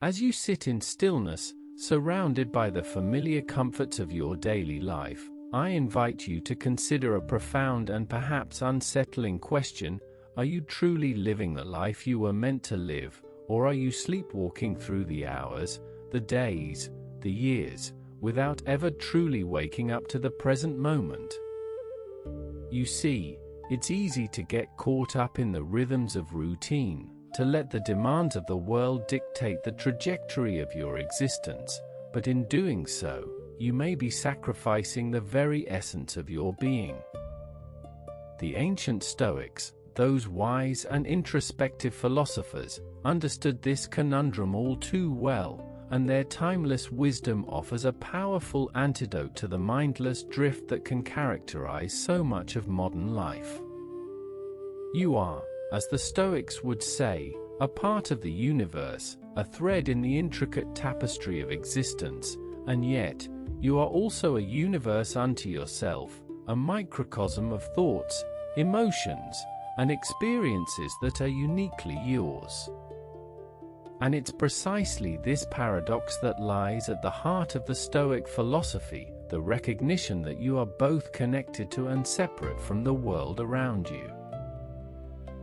As you sit in stillness, surrounded by the familiar comforts of your daily life, I invite you to consider a profound and perhaps unsettling question. Are you truly living the life you were meant to live, or are you sleepwalking through the hours, the days, the years, without ever truly waking up to the present moment? You see, it's easy to get caught up in the rhythms of routine, to let the demands of the world dictate the trajectory of your existence, but in doing so, you may be sacrificing the very essence of your being. The ancient Stoics, those wise and introspective philosophers, understood this conundrum all too well, and their timeless wisdom offers a powerful antidote to the mindless drift that can characterize so much of modern life. You are, as the Stoics would say, a part of the universe, a thread in the intricate tapestry of existence, and yet, you are also a universe unto yourself, a microcosm of thoughts, emotions, and experiences that are uniquely yours. And it's precisely this paradox that lies at the heart of the Stoic philosophy, the recognition that you are both connected to and separate from the world around you.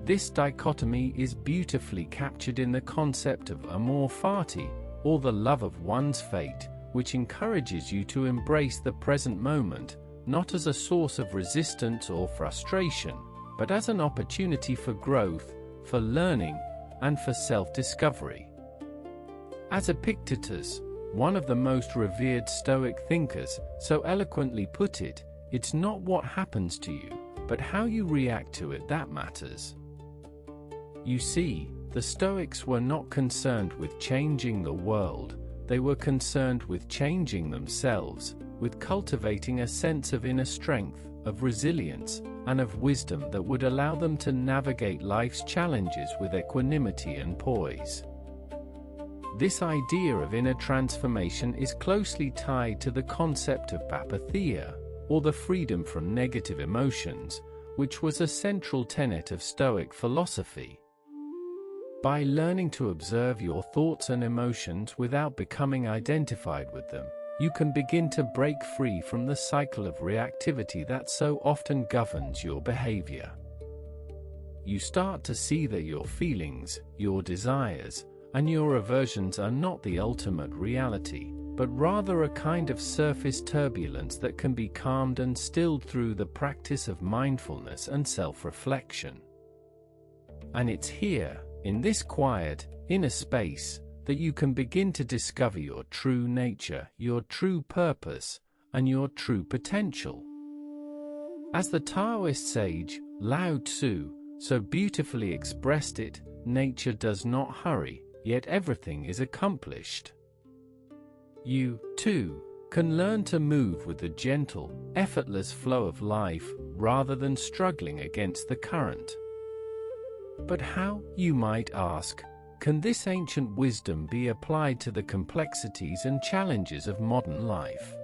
This dichotomy is beautifully captured in the concept of amor fati, or the love of one's fate, which encourages you to embrace the present moment, not as a source of resistance or frustration, but as an opportunity for growth, for learning, and for self-discovery. As Epictetus, one of the most revered Stoic thinkers, so eloquently put it, it's not what happens to you, but how you react to it that matters. You see, the Stoics were not concerned with changing the world, they were concerned with changing themselves, with cultivating a sense of inner strength, of resilience, and of wisdom that would allow them to navigate life's challenges with equanimity and poise. This idea of inner transformation is closely tied to the concept of apatheia, or the freedom from negative emotions, which was a central tenet of Stoic philosophy. By learning to observe your thoughts and emotions without becoming identified with them, you can begin to break free from the cycle of reactivity that so often governs your behavior. You start to see that your feelings, your desires, and your aversions are not the ultimate reality, but rather a kind of surface turbulence that can be calmed and stilled through the practice of mindfulness and self-reflection. And it's here, in this quiet, inner space, that you can begin to discover your true nature, your true purpose, and your true potential. As the Taoist sage, Lao Tzu, so beautifully expressed it, nature does not hurry, yet everything is accomplished. You, too, can learn to move with the gentle, effortless flow of life, rather than struggling against the current. But how, you might ask, can this ancient wisdom be applied to the complexities and challenges of modern life?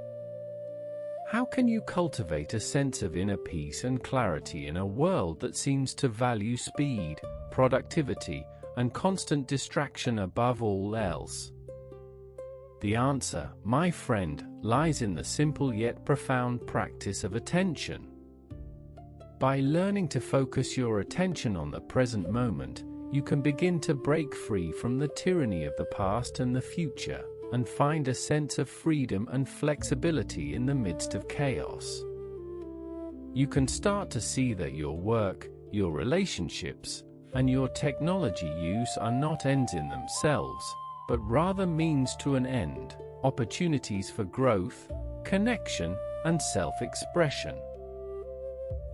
How can you cultivate a sense of inner peace and clarity in a world that seems to value speed, productivity, and constant distraction above all else? The answer, my friend, lies in the simple yet profound practice of attention. By learning to focus your attention on the present moment, you can begin to break free from the tyranny of the past and the future, and find a sense of freedom and flexibility in the midst of chaos. You can start to see that your work, your relationships, and your technology use are not ends in themselves, but rather means to an end, opportunities for growth, connection, and self-expression.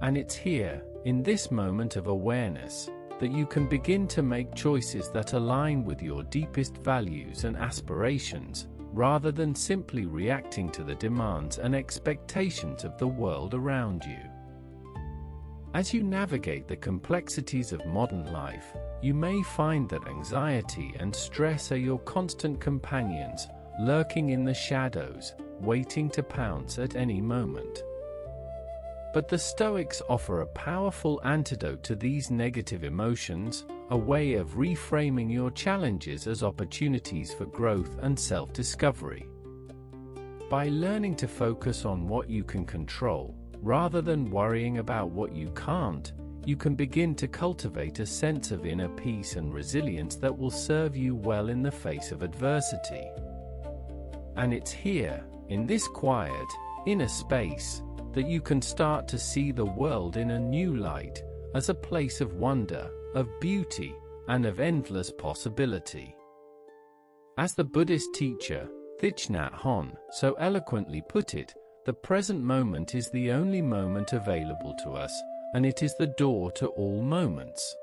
And it's here, in this moment of awareness, that you can begin to make choices that align with your deepest values and aspirations, rather than simply reacting to the demands and expectations of the world around you. As you navigate the complexities of modern life, you may find that anxiety and stress are your constant companions, lurking in the shadows, waiting to pounce at any moment. But the Stoics offer a powerful antidote to these negative emotions, a way of reframing your challenges as opportunities for growth and self-discovery. By learning to focus on what you can control, rather than worrying about what you can't, you can begin to cultivate a sense of inner peace and resilience that will serve you well in the face of adversity. And it's here, in this quiet, inner space, that you can start to see the world in a new light, as a place of wonder, of beauty, and of endless possibility. As the Buddhist teacher, Thich Nhat Hanh, so eloquently put it, the present moment is the only moment available to us, and it is the door to all moments.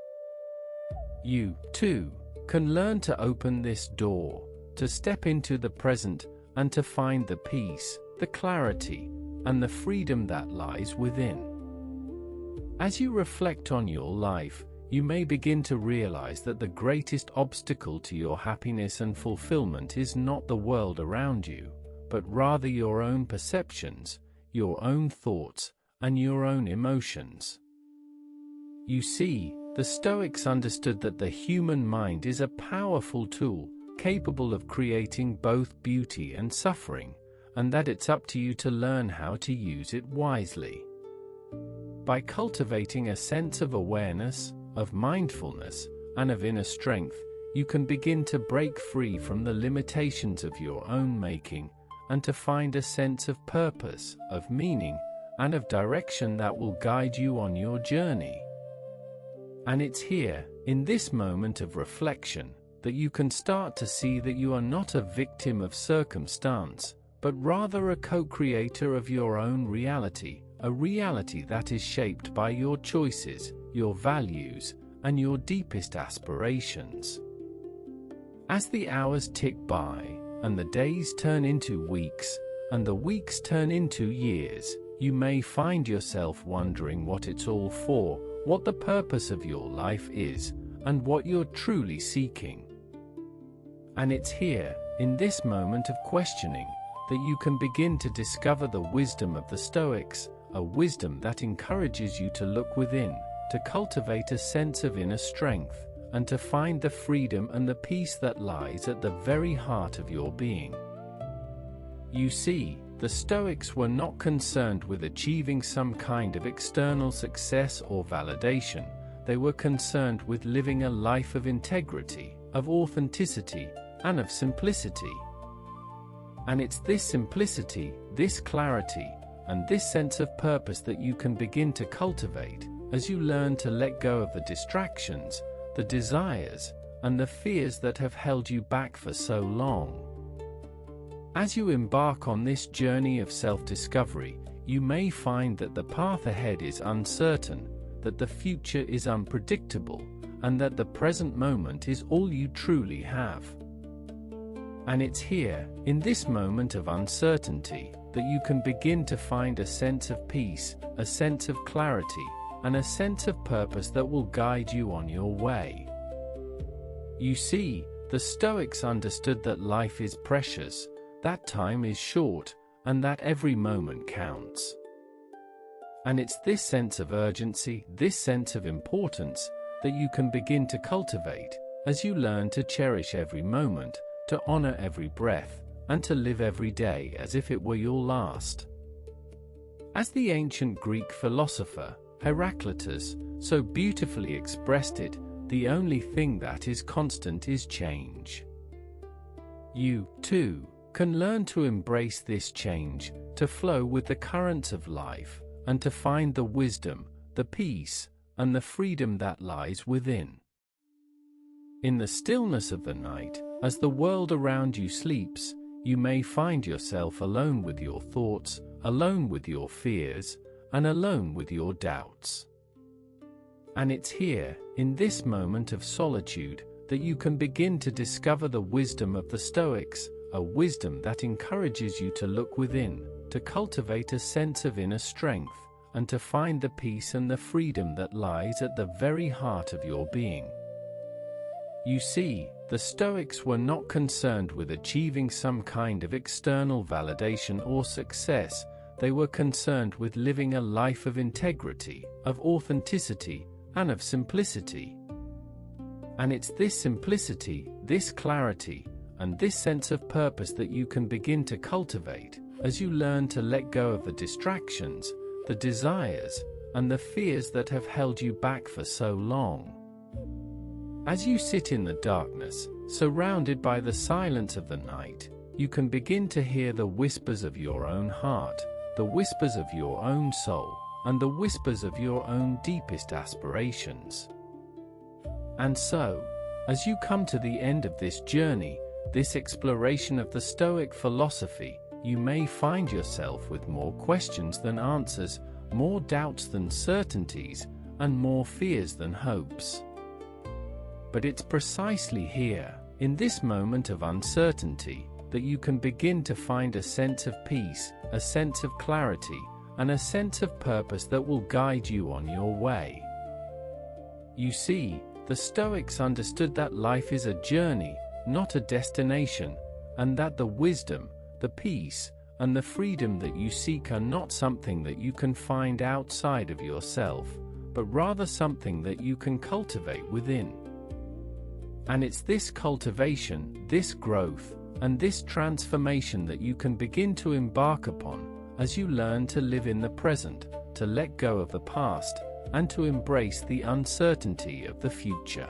You, too, can learn to open this door, to step into the present, and to find the peace, the clarity, and the freedom that lies within. As you reflect on your life, you may begin to realize that the greatest obstacle to your happiness and fulfillment is not the world around you, but rather your own perceptions, your own thoughts, and your own emotions. You see, the Stoics understood that the human mind is a powerful tool, capable of creating both beauty and suffering, and that it's up to you to learn how to use it wisely. By cultivating a sense of awareness, of mindfulness, and of inner strength, you can begin to break free from the limitations of your own making, and to find a sense of purpose, of meaning, and of direction that will guide you on your journey. And it's here, in this moment of reflection, that you can start to see that you are not a victim of circumstance, but rather a co-creator of your own reality, a reality that is shaped by your choices, your values, and your deepest aspirations. As the hours tick by, and the days turn into weeks, and the weeks turn into years, you may find yourself wondering what it's all for, what the purpose of your life is, and what you're truly seeking. And it's here, in this moment of questioning, that you can begin to discover the wisdom of the Stoics, a wisdom that encourages you to look within, to cultivate a sense of inner strength, and to find the freedom and the peace that lies at the very heart of your being. You see, the Stoics were not concerned with achieving some kind of external success or validation. They were concerned with living a life of integrity, of authenticity, and of simplicity. And it's this simplicity, this clarity, and this sense of purpose that you can begin to cultivate as you learn to let go of the distractions, the desires, and the fears that have held you back for so long. As you embark on this journey of self-discovery, you may find that the path ahead is uncertain, that the future is unpredictable, and that the present moment is all you truly have. And it's here, in this moment of uncertainty, that you can begin to find a sense of peace, a sense of clarity, and a sense of purpose that will guide you on your way. You see, the Stoics understood that life is precious, that time is short, and that every moment counts. And it's this sense of urgency, this sense of importance, that you can begin to cultivate as you learn to cherish every moment, to honor every breath, and to live every day as if it were your last. As the ancient Greek philosopher, Heraclitus, so beautifully expressed it, the only thing that is constant is change. You, too, can learn to embrace this change, to flow with the currents of life, and to find the wisdom, the peace, and the freedom that lies within. In the stillness of the night, as the world around you sleeps, you may find yourself alone with your thoughts, alone with your fears, and alone with your doubts. And it's here, in this moment of solitude, that you can begin to discover the wisdom of the Stoics, a wisdom that encourages you to look within, to cultivate a sense of inner strength, and to find the peace and the freedom that lies at the very heart of your being. You see, the Stoics were not concerned with achieving some kind of external validation or success. they were concerned with living a life of integrity, of authenticity, and of simplicity. And it's this simplicity, this clarity, and this sense of purpose that you can begin to cultivate as you learn to let go of the distractions, the desires, and the fears that have held you back for so long. As you sit in the darkness, surrounded by the silence of the night, you can begin to hear the whispers of your own heart, the whispers of your own soul, and the whispers of your own deepest aspirations. And so, as you come to the end of this journey, this exploration of the Stoic philosophy, you may find yourself with more questions than answers, more doubts than certainties, and more fears than hopes. But it's precisely here, in this moment of uncertainty, that you can begin to find a sense of peace, a sense of clarity, and a sense of purpose that will guide you on your way. You see, the Stoics understood that life is a journey, not a destination, and that the wisdom, the peace, and the freedom that you seek are not something that you can find outside of yourself, but rather something that you can cultivate within. And it's this cultivation, this growth, and this transformation that you can begin to embark upon as you learn to live in the present, to let go of the past, and to embrace the uncertainty of the future.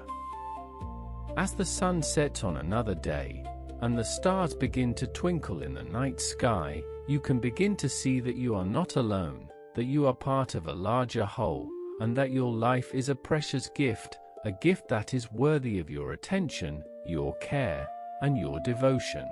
As the sun sets on another day, and the stars begin to twinkle in the night sky, you can begin to see that you are not alone, that you are part of a larger whole, and that your life is a precious gift, a gift that is worthy of your attention, your care, and your devotion.